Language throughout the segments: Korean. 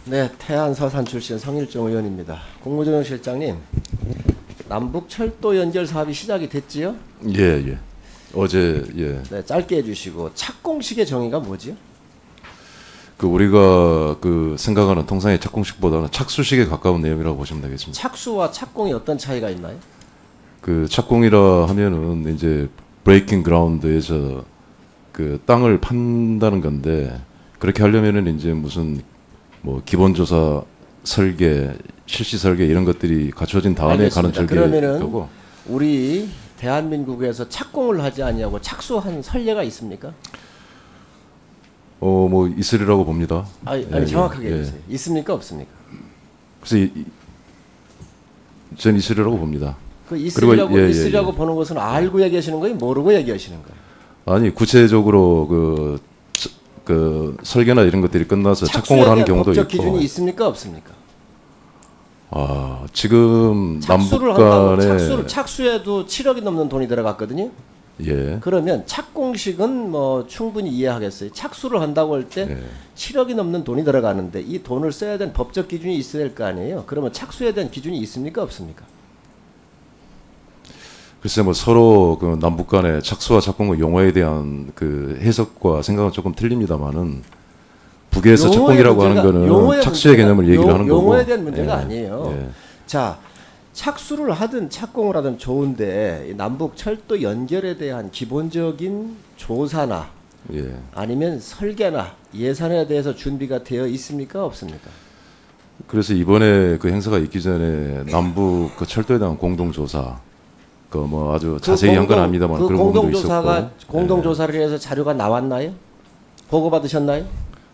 네, 태안 서산 출신 성일종 의원입니다. 국무조정실장님, 남북 철도 연결 사업이 시작이 됐지요? 예, 예. 어제 예. 네, 짧게 해주시고 착공식의 정의가 뭐지요? 그 우리가 그 생각하는 통상의 착공식보다는 착수식에 가까운 내용이라고 보시면 되겠습니다. 착수와 착공이 어떤 차이가 있나요? 그 착공이라 하면은 이제 브레이킹 그라운드에서 그 땅을 판다는 건데, 그렇게 하려면은 이제 무슨 뭐 기본조사, 설계, 실시 설계 이런 것들이 갖춰진 다음에 알겠습니다. 가는 절개일 그러면은 거고. 우리 대한민국에서 착공을 하지 아니하고 착수한 선례가 있습니까? 뭐 있으리라고 봅니다. 아니 예, 정확하게 예. 해주세요. 있습니까 없습니까? 그래서 전 있으리라고 봅니다. 그 있으리라고, 예, 있으리라고 보는 것은 알고 얘기하시는 거예요? 모르고 얘기하시는 거예요? 아니 구체적으로 그 설계나 이런 것들이 끝나서 착공을 하는 경우도 있고. 법적 기준이 있습니까 없습니까? 아, 지금 착수를 남북 한다고 간에 착수에도 7억이 넘는 돈이 들어갔거든요. 예. 그러면 착공식은 뭐 충분히 이해하겠어요. 착수를 한다고 할 때 예. 7억이 넘는 돈이 들어가는데 이 돈을 써야 되는 법적 기준이 있어야 될 거 아니에요. 그러면 착수에 대한 기준이 있습니까 없습니까? 글쎄 뭐 서로 그 남북 간의 착수와 착공의 용어에 대한 그 해석과 생각은 조금 틀립니다만은 북에서 착공이라고 하는 거는 착수의 개념을 얘기를 하는 거고. 용어에 대한 문제가 예. 아니에요. 예. 자, 착수를 하든 착공을 하든 좋은데 이 남북 철도 연결에 대한 기본적인 조사나 예. 아니면 설계나 예산에 대해서 준비가 되어 있습니까 없습니까? 그래서 이번에 그 행사가 있기 전에 남북 그 철도에 대한 공동조사 그 뭐 아주 자세히 한 건 아닙니다만 그 그런 부분도 공동조사가 있었고. 공동조사를 해서 자료가 나왔나요? 보고 받으셨나요?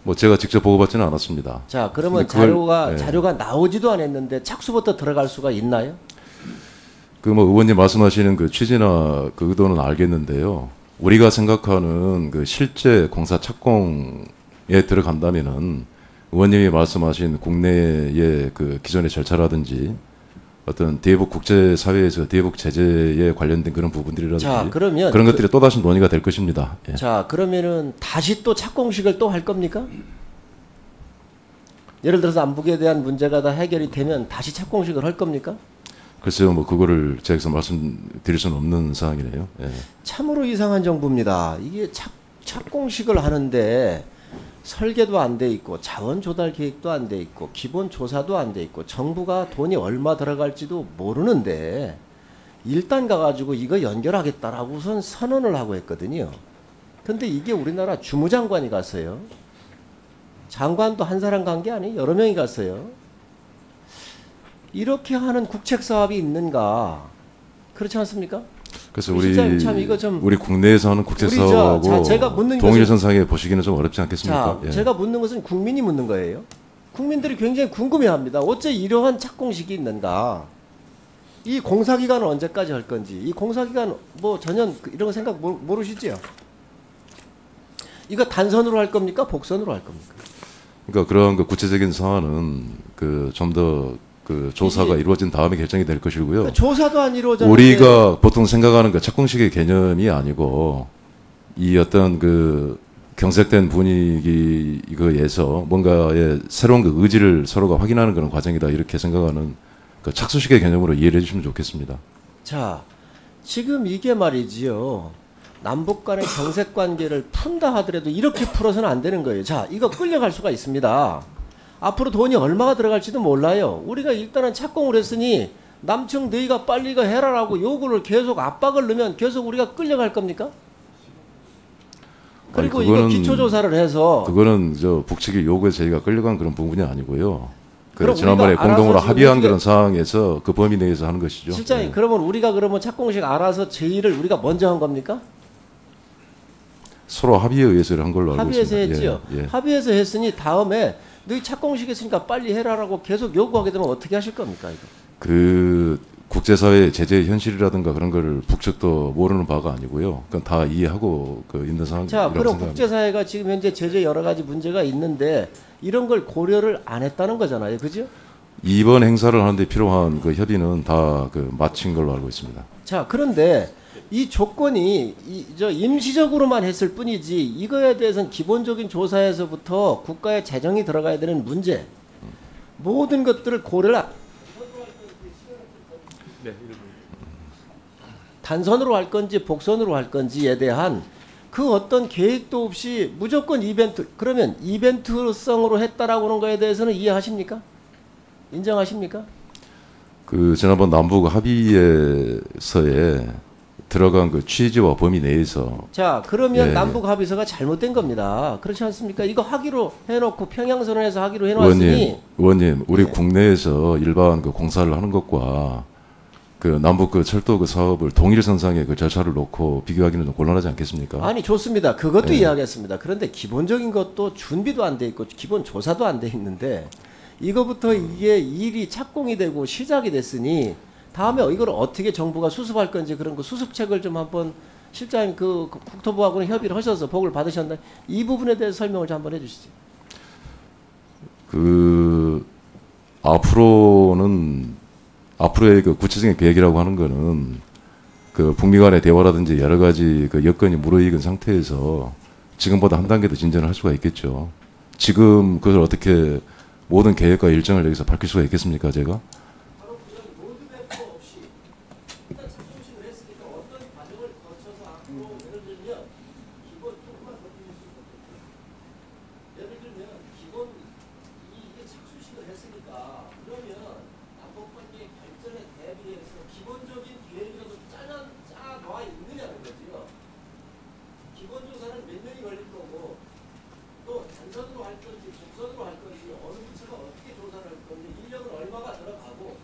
뭐 제가 직접 보고받지는 않았습니다. 자, 그러면 근데 그걸, 예. 자료가 나오지도 않았는데 착수부터 들어갈 수가 있나요? 그 뭐 의원님 말씀하시는 그 취지나 그 의도는 알겠는데요. 우리가 생각하는 그 실제 공사 착공에 들어간다면은 의원님이 말씀하신 국내의 그 기존의 절차라든지 어떤 대북 국제사회에서 대북 제재에 관련된 그런 부분들이라든지 자, 그러면 그런 것들이 또다시 논의가 될 것입니다. 예. 자, 그러면은 다시 또 착공식을 또 할 겁니까? 예를 들어서 남북에 대한 문제가 다 해결이 되면 다시 착공식을 할 겁니까? 글쎄요, 뭐 그거를 제가 여기서 말씀드릴 수는 없는 사항이네요. 예. 참으로 이상한 정부입니다. 이게 착공식을 하는데 설계도 안 돼 있고 자원 조달 계획도 안 돼 있고 기본 조사도 안 돼 있고 정부가 돈이 얼마 들어갈지도 모르는데 일단 가가지고 이거 연결하겠다라고 우선 선언을 하고 했거든요. 근데 이게 우리나라 주무장관이 갔어요. 장관도 한 사람 간 게 아니에요. 여러 명이 갔어요. 이렇게 하는 국책 사업이 있는가? 그렇지 않습니까? 그래서 참 이거 좀 우리 국내에서 하는 국제 사업하고 제가 묻는 동일선상에 보시기는 좀 어렵지 않겠습니까? 자, 예. 제가 묻는 것은 국민이 묻는 거예요. 국민들이 굉장히 궁금해합니다. 어째 이러한 착공식이 있는가? 이 공사 기간은 언제까지 할 건지, 이 공사 기간 뭐 전혀 이런 거 생각 모르시죠? 이거 단선으로 할 겁니까? 복선으로 할 겁니까? 그러니까 그런 그 구체적인 사안은 그 좀 더 그 조사가 이루어진 다음에 결정이 될 것이고요. 그러니까 조사도 안 이루어졌는데 우리가 보통 생각하는 그 착공식의 개념이 아니고 이 어떤 그 경색된 분위기 이거에서 뭔가의 새로운 그 의지를 서로가 확인하는 그런 과정이다 이렇게 생각하는 그 착수식의 개념으로 이해를 해주시면 좋겠습니다. 자, 지금 이게 말이지요. 남북 간의 경색 관계를 푼다 하더라도 이렇게 풀어서는 안 되는 거예요. 자, 이거 끌려갈 수가 있습니다. 앞으로 돈이 얼마가 들어갈지도 몰라요. 우리가 일단은 착공을 했으니 남측 너희가 빨리 이거 해라라고 요구를 계속 압박을 넣으면 계속 우리가 끌려갈 겁니까? 그리고 아니, 이거 기초조사를 해서 그거는 저 북측의 요구에 저희가 끌려간 그런 부분이 아니고요. 그럼 지난번에 우리가 공동으로 알아서 합의한 지금 그런 상황에서 그 범위 내에서 하는 것이죠. 실장님, 예. 그러면 우리가 그러면 착공식 알아서 제의를 우리가 먼저 한 겁니까? 서로 합의에 의해서 한 걸로 알고 합의해서 있습니다. 했지요. 예, 예. 합의해서 했으니 다음에 너희 착공식 했으니까 빨리 해라라고 계속 요구하게 되면 어떻게 하실 겁니까? 이거? 그 국제사회의 제재 현실이라든가 그런 거를 북측도 모르는 바가 아니고요. 그건 다 이해하고 그 있는 상황이라고 자, 그럼 생각합니다. 국제사회가 지금 현재 제재 여러 가지 문제가 있는데 이런 걸 고려를 안 했다는 거잖아요. 그죠? 이번 행사를 하는데 필요한 그 협의는 다 그 마친 걸로 알고 있습니다. 자, 그런데 이 조건이 임시적으로만 했을 뿐이지 이거에 대해서는 기본적인 조사에서부터 국가의 재정이 들어가야 되는 문제, 모든 것들을 고려를 네, 단선으로 할 건지 복선으로 할 건지에 대한 그 어떤 계획도 없이 무조건 이벤트, 그러면 이벤트성으로 했다라고 하는 거에 대해서는 이해하십니까? 인정하십니까? 그 지난번 남북 합의서에 들어간 그 취지와 범위 내에서 자, 그러면 예, 남북 합의서가 잘못된 겁니다. 그렇지 않습니까? 이거 하기로 해놓고 평양선언에서 하기로 해놨으니 의원님, 우리 예. 국내에서 일반 그 공사를 하는 것과 그 남북 그 철도 그 사업을 동일선상에 그 절차를 놓고 비교하기는 좀 곤란하지 않겠습니까? 아니 좋습니다. 그것도 예. 이해하겠습니다. 그런데 기본적인 것도 준비도 안 돼 있고 기본 조사도 안 돼 있는데 이거부터 이게 일이 착공이 되고 시작이 됐으니 다음에 이걸 어떻게 정부가 수습할 건지 그런 거 수습책을 좀 한번 실장님 그 국토부하고는 협의를 하셔서 보고를 받으셨나 이 부분에 대해서 설명을 좀 한번 해주시죠. 그 앞으로의 그 구체적인 계획이라고 하는 거는 그 북미 간의 대화라든지 여러 가지 그 여건이 무르익은 상태에서 지금보다 한 단계 더 진전을 할 수가 있겠죠. 지금 그것을 어떻게 모든 계획과 일정을 여기서 밝힐 수가 있겠습니까, 제가? 바로 그런 로드맵도 없이 일단 착공식을 했으니까 어떤 과정을 거쳐서 앞으로 예를 들면 기본 조금만 더 드리겠습니다. 예를 들면 기본 이게 착수식을 했으니까 그러면 남북관계 발전에 대비해서 기본적인 계획이라도 짜 나와 있느냐는 거지요. 기본 조사는 몇 년이 걸릴 거고 또 단선으로 할 건지 복선으로 할 건지 어느 부처가 어떻게 조사를 할 건지 인력은 얼마가 들어가고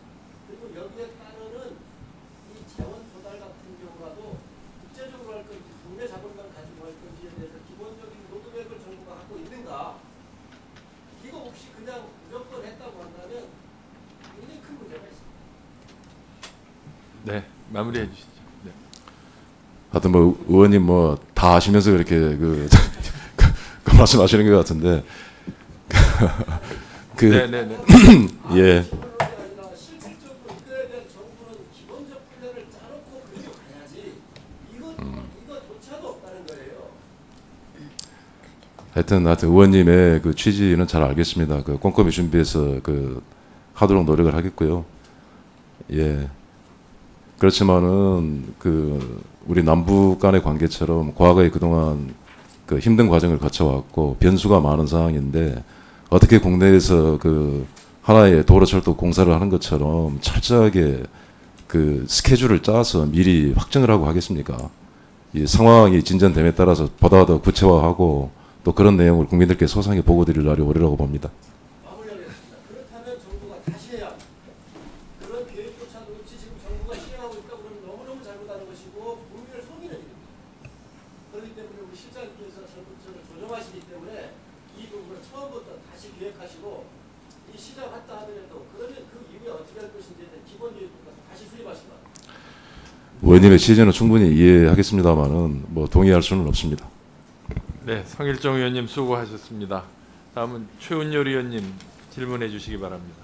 그리고 여기에 따르는 이 재원 조달 같은 경우라도 국제적으로 할 건지 국내 자본만 가지고 할 건지에 대해서 기본적인 로드맵을 정부가 갖고 있는가 이거 혹시 그냥 무조건 했다고 한다면 굉장히 큰 문제가 있습니다. 네, 마무리해 주시죠. 네. 하여튼 뭐 의원님 뭐 다 아시면서 그렇게 그 말씀하시는 것 같은데 그 네, 네, 네. 예. 실질적으로 이거에 대한 정부는 기본적 플랜을 짜놓고 그리고 가야지 이거조차도 없다는 거예요. 하여튼 의원님의 그 취지는 잘 알겠습니다. 그 꼼꼼히 준비해서 그 하도록 노력을 하겠고요. 예. 그렇지만은 그 우리 남북 간의 관계처럼 과거에 그동안 그 힘든 과정을 거쳐왔고 변수가 많은 상황인데 어떻게 국내에서 그 하나의 도로철도 공사를 하는 것처럼 철저하게 그 스케줄을 짜서 미리 확정을 하고 하겠습니까? 이 상황이 진전됨에 따라서 보다 더 구체화하고 또 그런 내용을 국민들께 소상히 보고 드릴 날이 오리라고 봅니다. 마무리하겠습니다. 그렇다면 정부가 다시 해야 합니다. 그런 계획조차도 없이 지금 정부가 시행하고 있다 그러면 너무너무 잘못하는 것이고 국민을 속이는 일입니다. 그렇기 때문에 우리 실장님께서 전부처를 조정하시기 때문에 이 부분을 처음부터 다시 계획하시고 이 시작했다 하더라도 그러면 그 이후에 어떻게 할 것인지에 대한 기본 계획부터 다시 수립하시기 바랍니다. 의원님의 취지는 충분히 이해하겠습니다만은 뭐 동의할 수는 없습니다. 네, 성일정 의원님 수고하셨습니다. 다음은 최은열 의원님 질문해 주시기 바랍니다.